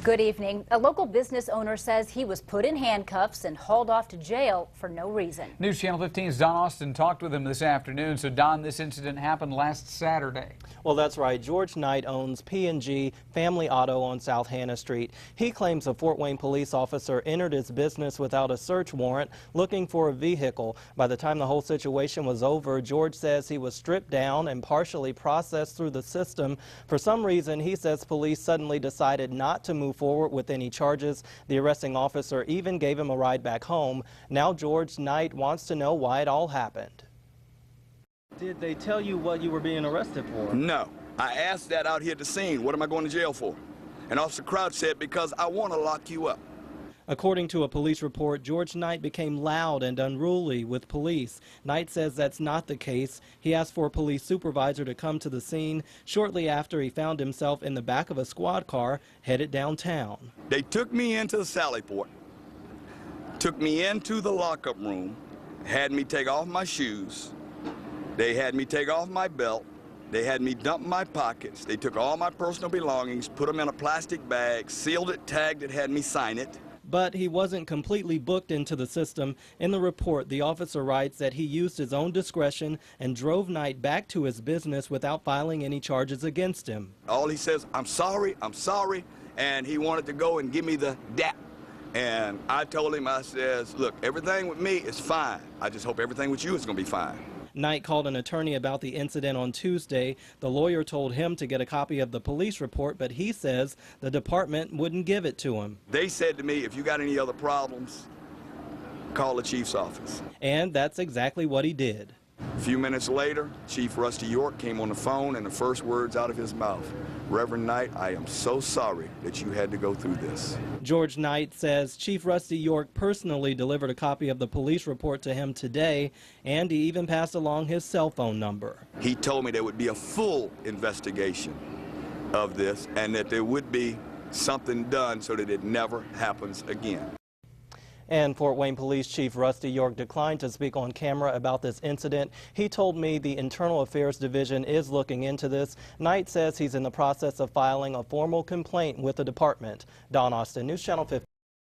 Good evening. A local business owner says he was put in handcuffs and hauled off to jail for no reason. News Channel 15's Don Austin talked with him this afternoon. So, Don, this incident happened last Saturday. Well, that's right. George Knight owns P&G Family Auto on South Hannah Street. He claims a Fort Wayne police officer entered his business without a search warrant looking for a vehicle. By the time the whole situation was over, George says he was stripped down and partially processed through the system. For some reason, he says police suddenly decided not to move forward with any charges. The arresting officer even gave him a ride back home. Now George Knight wants to know why it all happened. Did they tell you what you were being arrested for? No. I asked that out here at the scene. What am I going to jail for? And Officer Crouch said, because I want to lock you up. According to a police report, George Knight became loud and unruly with police. Knight says that's not the case. He asked for a police supervisor to come to the scene shortly after he found himself in the back of a squad car headed downtown. They took me into the Sallyport, took me into the lockup room, had me take off my shoes. They had me take off my belt. They had me dump my pockets. They took all my personal belongings, put them in a plastic bag, sealed it, tagged it, had me sign it. But he wasn't completely booked into the system. In the report, the officer writes that he used his own discretion and drove Knight back to his business without filing any charges against him. All he says, I'm sorry, and he wanted to go and give me the dap. And I told him, I says, look, everything with me is fine. I just hope everything with you is going to be fine. Knight called an attorney about the incident on Tuesday. The lawyer told him to get a copy of the police report, but he says the department wouldn't give it to him. They said to me, if you got any other problems, call the chief's office. And that's exactly what he did. A few minutes later, Chief Rusty York came on the phone, and the first words out of his mouth, Reverend Knight, I am so sorry that you had to go through this. George Knight says Chief Rusty York personally delivered a copy of the police report to him today, and he even passed along his cell phone number. He told me there would be a full investigation of this and that there would be something done so that it never happens again. And Fort Wayne Police Chief Rusty York declined to speak on camera about this incident. He told me the Internal Affairs Division is looking into this. Knight says he's in the process of filing a formal complaint with the department. Don Austin, News Channel 15.